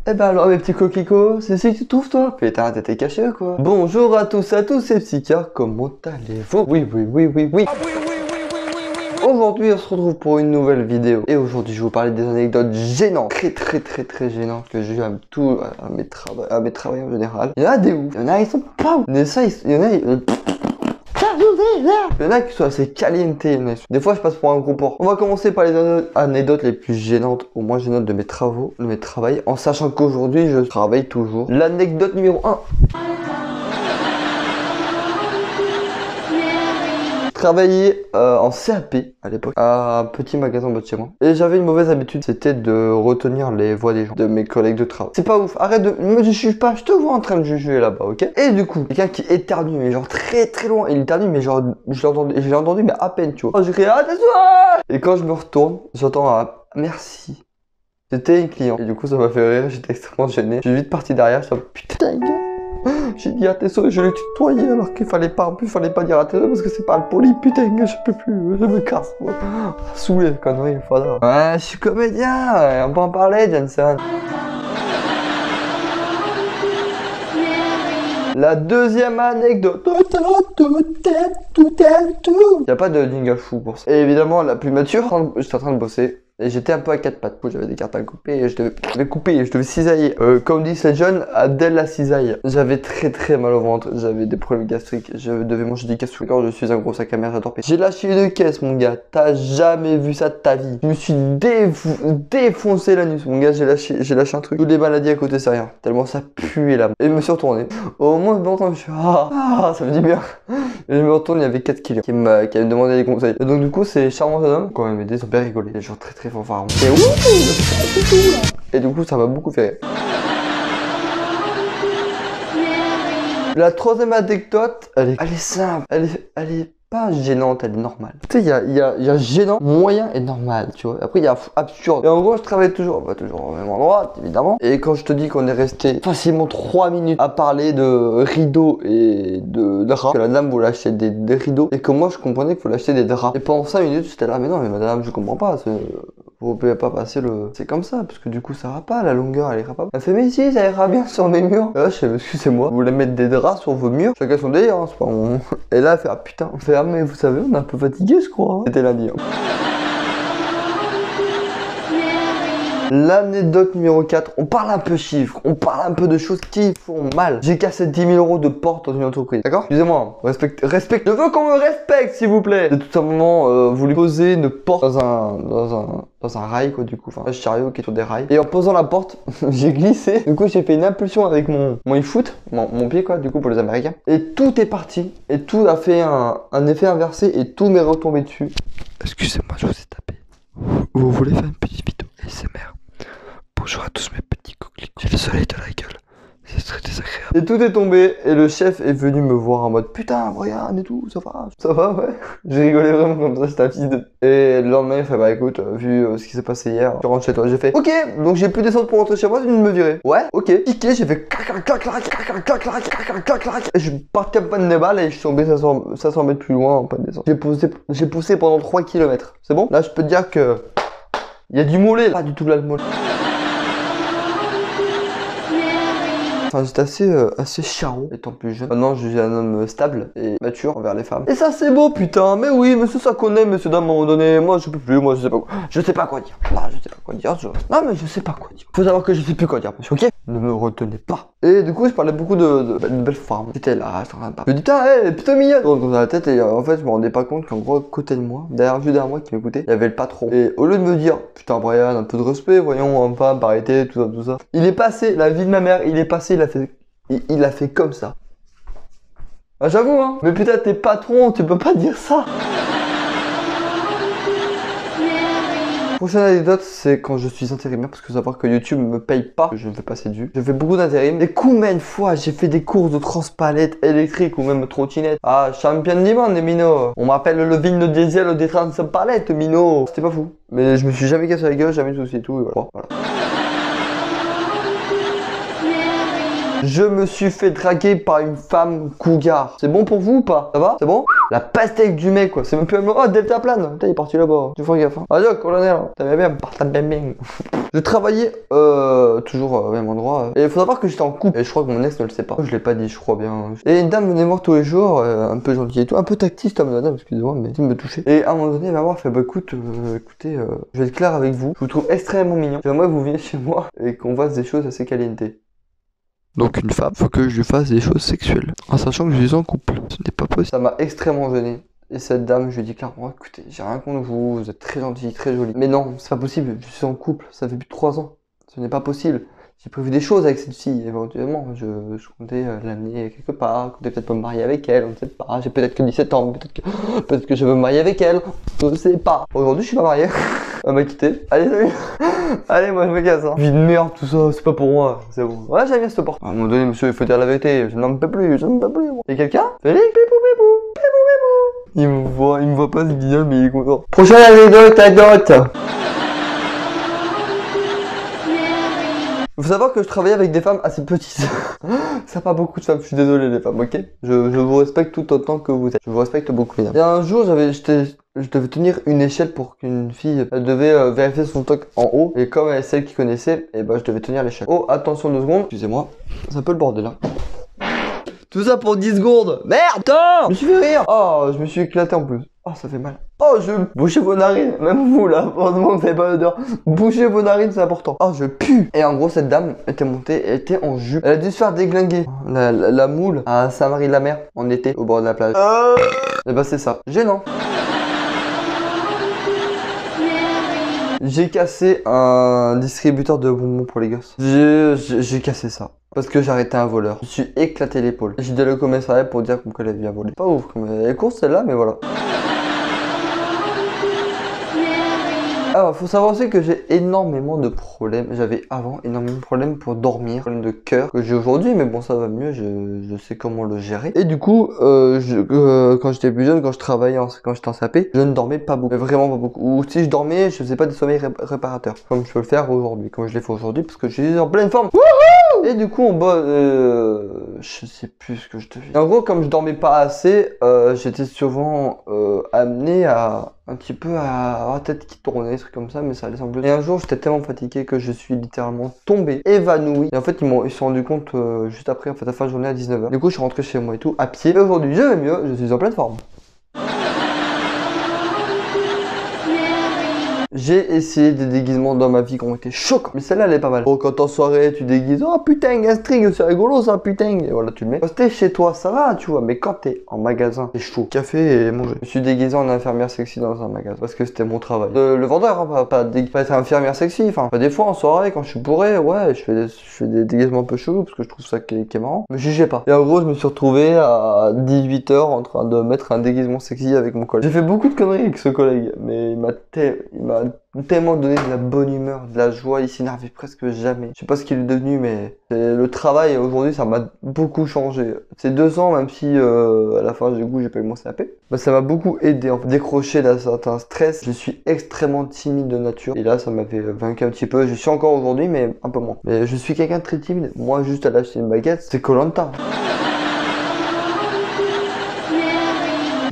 Eh ben alors mes petits coquelicots, c'est ici que tu trouves toi? Putain, t'étais caché quoi. Bonjour à tous c'est Psychiar, comment allez-vous? Oui. Aujourd'hui on se retrouve pour une nouvelle vidéo. Et aujourd'hui je vais vous parler des anecdotes gênantes, très gênantes que j'ai eu à mes travails en général. Il y en a des ouf, il y en a ils sont pas ouf. Mais ça, il y en a... Il y en a qui sont assez caliente. Des fois, je passe pour un gros porc. On va commencer par les anecdotes les plus gênantes, ou moins gênantes de mes travaux, de mes travails, en sachant qu'aujourd'hui, je travaille toujours. L'anecdote numéro 1. Travaillais en CAP à l'époque à un petit magasin en bas de chez moi et j'avais une mauvaise habitude, c'était de retenir les voix des gens, de mes collègues de travail. C'est pas ouf, arrête de me juger pas, je te vois en train de juger là-bas, ok? Et du coup, quelqu'un qui éternue mais genre très loin, il éternue mais genre je l'ai entendu mais à peine, tu vois. J'ai crié attention et quand je me retourne, j'entends un merci. C'était une cliente et du coup ça m'a fait rire, j'étais extrêmement gêné. Je suis vite parti derrière, je suis putain de gueule. J'ai dit attention et je l'ai tutoyé alors qu'il fallait pas, en plus fallait pas dire attention parce que c'est pas le poli, putain je peux plus, je me casse moi. Saoulé connerie, voilà. Ouais, je suis comédien, on peut en parler Jensen. La deuxième anecdote. Y'a pas de jingle fou pour ça. Et évidemment la plus mature, j'étais en train de bosser. Et j'étais un peu à quatre pattes, j'avais des cartes à couper et je devais couper et je devais cisailler. Comme disent les jeunes, Adèle la cisaille. J'avais très mal au ventre, j'avais des problèmes gastriques, je devais manger des caisses sous le corps, je suis un gros sac à merde, j'adore payer. J'ai lâché une caisse mon gars, t'as jamais vu ça de ta vie. Je me suis défoncé la nuit mon gars, j'ai lâché un truc. Toutes les maladies à côté c'est rien, tellement ça puait là. Et je me suis retourné. Au moins de bon temps, je suis ça me dit bien. Et je me retourne, il y avait 4 clients qui me demandaient des conseils. Et donc du coup c'est charmant jeune homme, quand même aidé, ils ont bien rigolé. Les gens très fanfaron. Et du coup ça m'a beaucoup fait rire. La troisième anecdote, elle est simple, elle est pas gênante, elle est normale. Tu sais, il y a gênant, moyen et normal, tu vois. Après, il y a absurde. Et en gros, je travaille toujours au même endroit, évidemment. Et quand je te dis qu'on est resté facilement 3 minutes à parler de rideaux et de draps, que la dame voulait acheter des rideaux, et que moi, je comprenais qu'il fallait acheter des draps. Et pendant 5 minutes, j'étais là, mais non, mais madame, je comprends pas. Vous pouvez pas passer le... C'est comme ça, parce que du coup, ça ira pas, la longueur, elle ira pas. Elle fait, mais si, ça ira bien sur mes murs. Et là, je fais, excusez-moi, vous voulez mettre des draps sur vos murs? Chacun son délire, hein, c'est pas mon... Et là, elle fait, ah putain, on fait, ah mais vous savez, on est un peu fatigué, je crois. Hein. C'était lundi. Hein. L'anecdote numéro 4, on parle un peu chiffres, on parle un peu de choses qui font mal. J'ai cassé 10 000 euros de porte dans une entreprise, d'accord? Excusez-moi, respecte, je veux qu'on me respecte s'il vous plaît. J'ai tout simplement voulu poser une porte dans un rail quoi du coup, enfin un chariot qui est sur des rails. Et en posant la porte, j'ai glissé. Du coup j'ai fait une impulsion avec mon e-foot, mon pied quoi du coup pour les américains. Et tout est parti, et tout a fait un effet inversé et tout m'est retombé dessus. Excusez-moi, je vous ai tapé. Vous voulez faire une petite vidéo ASMR? Bonjour à tous mes petits coquelicots. J'ai le soleil de la gueule. C'est très désagréable. Et tout est tombé et le chef est venu me voir en mode putain Brian et tout, ça va ouais. J'ai rigolé vraiment comme ça, j'étais un fils de... Et le lendemain il fait bah écoute, vu ce qui s'est passé hier, tu rentres chez toi. J'ai fait ok, donc j'ai pu descendre pour rentrer chez moi, tu viens de me virer. Ouais, ok. Piqué, j'ai fait et je suis parti en panne de balle et je suis tombé 500 mètres plus loin en panne de descente. J'ai poussé pendant 3 km. C'est bon? Là je peux te dire que il y a du mollet, pas du tout là le mollet. Enfin, j'étais assez charron étant plus jeune. Maintenant, je suis un homme stable et mature envers les femmes. Et ça, c'est beau, putain. Mais oui, monsieur, ça connaît, monsieur, d'un moment donné. Moi, je peux plus, moi, je sais pas quoi. Je sais pas quoi dire. Là, je sais pas quoi dire. Non, mais je sais pas quoi dire. Faut savoir que je sais plus quoi dire, monsieur, ok? Ne me retenez pas. Et du coup, je parlais beaucoup de belles femmes. J'étais là, je suis en train de parler. Je me dis, putain, hey, putain, mignonne. Donc, dans la tête, et en fait, je me rendais pas compte qu'en gros, à côté de moi, derrière moi qui m'écoutait, il y avait le patron. Et au lieu de me dire, putain, Brian, un peu de respect, voyons, en femme, arrêtez, tout ça. Il est passé, la vie de ma mère, il est passé, il a fait comme ça. Ah, j'avoue, hein. Mais putain, t'es patron, tu peux pas dire ça. Prochaine anecdote, c'est quand je suis intérimaire, parce que faut savoir que YouTube me paye pas, je ne fais pas assez dû. Je fais beaucoup d'intérim. Et combien de fois j'ai fait des courses de transpalette électrique ou même trottinette. Ah, champion du monde, Mino. On m'appelle le vin de diesel des transpalettes, Mino. C'était pas fou. Mais je me suis jamais cassé la gueule, jamais de soucis et tout, et voilà. Je me suis fait draguer par une femme cougar. C'est bon pour vous ou pas? Ça va? C'est bon? La pastèque du mec, quoi. C'est même plus un mot. Oh, delta plane. Putain, il est parti là-bas. Tu fais gaffe. Hein. Adieu, colonel. T'avais bien, partant bien bien. Je travaillais toujours au même endroit. Et il faut savoir que j'étais en couple. Et je crois que mon ex ne le sait pas. Je l'ai pas dit, je crois bien. Et une dame venait me voir tous les jours, un peu gentille et tout, un peu tactiste, madame, excusez-moi, mais il me touchait. Et à un moment donné, elle m'a voir, elle fait bah écoute, écoutez, je vais être clair avec vous. Je vous trouve extrêmement mignon. J'aimerais que vous veniez chez moi et qu'on fasse des choses assez caliente. Donc une femme, faut que je lui fasse des choses sexuelles. En sachant que je suis en couple. Ce n'est pas possible. Ça m'a extrêmement gêné. Et cette dame, je lui ai dit clairement, écoutez, j'ai rien contre vous, vous êtes très gentil, très joli. Mais non, c'est pas possible, je suis en couple, ça fait plus de 3 ans. Ce n'est pas possible. J'ai prévu des choses avec cette fille, éventuellement. Je comptais l'amener quelque part, je comptais peut-être me marier avec elle, on ne sait pas. J'ai peut-être que 17 ans, peut-être que je veux me marier avec elle, je ne sais pas. Aujourd'hui, je suis pas marié. Elle m'a quitté. Allez, salut. Allez, moi je me casse. Hein. Vie de merde, tout ça, c'est pas pour moi. C'est bon. Ouais, j'aime bien cette porte. À un moment donné, monsieur, il faut dire la vérité. Je n'en peux plus, je n'en peux plus. Y'a quelqu'un? Félix, pipou, pipou, pipou, pipou. Il me voit pas, c'est guignol, mais il est content. Prochaine anecdote. Faut savoir que je travaillais avec des femmes assez petites. Ça n'a pas beaucoup de femmes, je suis désolé les femmes, ok? Je vous respecte tout autant que vous êtes. Je vous respecte beaucoup, mesdames. Et un jour, je devais tenir une échelle pour qu'une fille, elle devait vérifier son toc en haut. Et comme elle est celle qui connaissait, et bah je devais tenir l'échelle. Oh, attention 2 secondes. Excusez-moi, c'est un peu le bordel là. Tout ça pour 10 secondes. Merde, attends. Je me suis fait rire. Oh, je me suis éclaté en plus. Oh, ça fait mal. Oh, bouchez vos narines. Même vous, là, heureusement que vous n'avez pas d'odeur. Bouchez vos narines, c'est important. Oh, je pue. Et en gros, cette dame était montée, elle était en jupe. Elle a dû se faire déglinguer. La moule à Saint-Marie-de-la-Mer, en été, au bord de la plage. Et bah, c'est ça. Gênant. J'ai cassé un distributeur de bonbons pour les gosses. J'ai cassé ça. Parce que j'ai arrêté un voleur. Je me suis éclaté l'épaule. J'ai dû aller au commissariat pour dire qu'elle avait bien volé. Pas ouf, elle est courte celle-là, mais voilà. Alors, faut savoir aussi que j'ai énormément de problèmes. J'avais avant énormément de problèmes pour dormir, problèmes de cœur que j'ai aujourd'hui, mais bon, ça va mieux. Je sais comment le gérer. Et du coup, quand j'étais plus jeune, quand je travaillais, quand j'étais en CAP, je ne dormais pas beaucoup, mais vraiment pas beaucoup. Ou si je dormais, je faisais pas des sommeils réparateurs, comme je peux le faire aujourd'hui, comme je l'ai fait aujourd'hui, parce que je suis en pleine forme. Wouhou! Et du coup, on bosse. Je sais plus ce que je te dis. En gros, comme je dormais pas assez, j'étais souvent amené à un petit peu à avoir la tête qui tournait, des trucs comme ça, mais ça allait sans plus. Et un jour, j'étais tellement fatigué que je suis littéralement tombé, évanoui. Et en fait, ils se sont rendu compte juste après, en fait, à la fin de journée à 19 h. Du coup, je suis rentré chez moi et tout, à pied. Et aujourd'hui, je vais mieux, je suis en pleine forme. J'ai essayé des déguisements dans ma vie qui ont été choquants. Mais celle-là, elle est pas mal. Oh, quand en soirée, tu déguises. Oh putain, un string, c'est rigolo ça, putain. Et voilà, tu le mets. Quand t'es chez toi, ça va, tu vois. Mais quand t'es en magasin, c'est chaud. Café et manger. Je me suis déguisé en infirmière sexy dans un magasin. Parce que c'était mon travail. Le vendeur, hein, pas être infirmière sexy. Enfin, des fois en soirée, quand je suis bourré, ouais, je fais des déguisements un peu chelous. Parce que je trouve ça qui est marrant. Mais jugez pas. Et en gros, je me suis retrouvé à 18 h en train de mettre un déguisement sexy avec mon collègue. J'ai fait beaucoup de conneries avec ce collègue. Mais il m'a tellement donné de la bonne humeur, de la joie, il s'énervait presque jamais. Je sais pas ce qu'il est devenu, mais le travail aujourd'hui, ça m'a beaucoup changé. Ces 2 ans, même si à la fin du coup j'ai pas eu mon CAP, bah, ça m'a beaucoup aidé à décrocher d'un certain stress. Je suis extrêmement timide de nature, et là ça m'avait vaincu un petit peu. Je suis encore aujourd'hui, mais un peu moins. Mais je suis quelqu'un de très timide. Moi, juste à lâcher une baguette, c'est Koh-Lanta.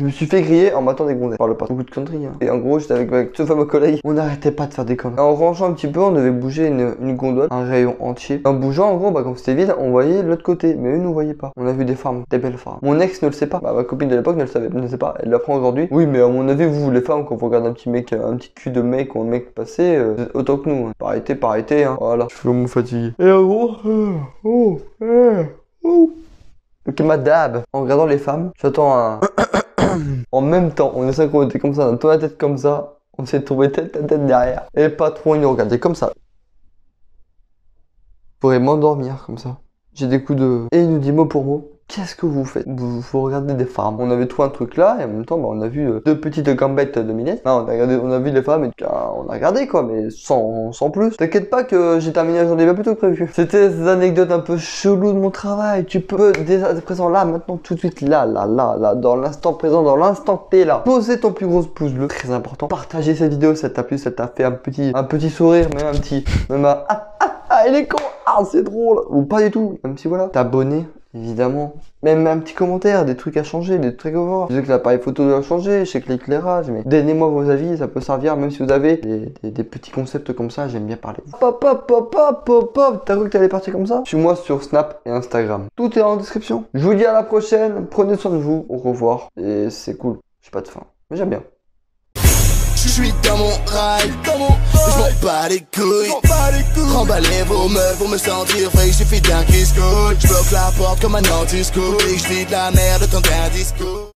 Je me suis fait griller en m'attendant des gonzesses. Parle pas beaucoup de conneries, hein. Et en gros, j'étais avec ce fameux collègue. On n'arrêtait pas de faire des conneries. En rangeant un petit peu, on devait bouger une gondole, un rayon entier. En bougeant, en gros, bah, quand c'était vide, on voyait l'autre côté. Mais eux nous voyaient pas. On a vu des femmes, des belles femmes. Mon ex ne le sait pas. Bah, ma copine de l'époque ne le savait, ne le sait pas. Elle l'apprend aujourd'hui. Oui, mais à mon avis, vous, les femmes, quand vous regardez un petit mec, un petit cul de mec ou un mec passer, autant que nous. Hein. Par été, hein. Voilà. Je suis vraiment fatigué. Et en gros, ok, madame. En regardant les femmes, j'attends un. En même temps, on est synchronisé comme ça, on tourne la tête comme ça, on s'est trouvé tête à tête derrière. Et le patron, il nous regardait comme ça. Je pourrais m'endormir comme ça. J'ai des coups de... Et il nous dit mot pour mot, qu'est-ce que vous faites? Vous regardez des femmes. On avait trouvé un truc là, et en même temps, bah, on a vu 2 petites gambettes de minette. Non, on a vu les femmes, et on a regardé quoi, mais sans plus. T'inquiète pas que j'ai terminé la journée bien plus tôt que prévu. C'était des anecdotes un peu cheloues de mon travail. Tu peux, dès à présent, là, maintenant, tout de suite, là, dans l'instant présent, dans l'instant que t'es là, poser ton plus gros pouce bleu, très important. Partager cette vidéo, ça t'a plu, ça t'a fait un petit sourire, même un, il est con, c'est drôle, ou pas du tout, même si voilà, t'abonner. évidemment. Même un petit commentaire, des trucs à changer, des trucs à voir. Je sais que l'appareil photo doit changer, je sais que l'éclairage, mais donnez-moi vos avis, ça peut servir, même si vous avez des petits concepts comme ça, j'aime bien parler. Pop, pop, pop, pop, pop, pop, t'as cru que t'allais partir comme ça? Suis-moi sur Snap et Instagram. Tout est en description. Je vous dis à la prochaine, prenez soin de vous, au revoir. Et c'est cool, j'ai pas de faim, mais j'aime bien. Je suis dans mon ride, je m'en bats les couilles. Remballez vos meufs pour me sentir frais, il suffit d'un kiss cool. Je bloque la porte comme un anti-scoop et je vis de la merde de ton discours.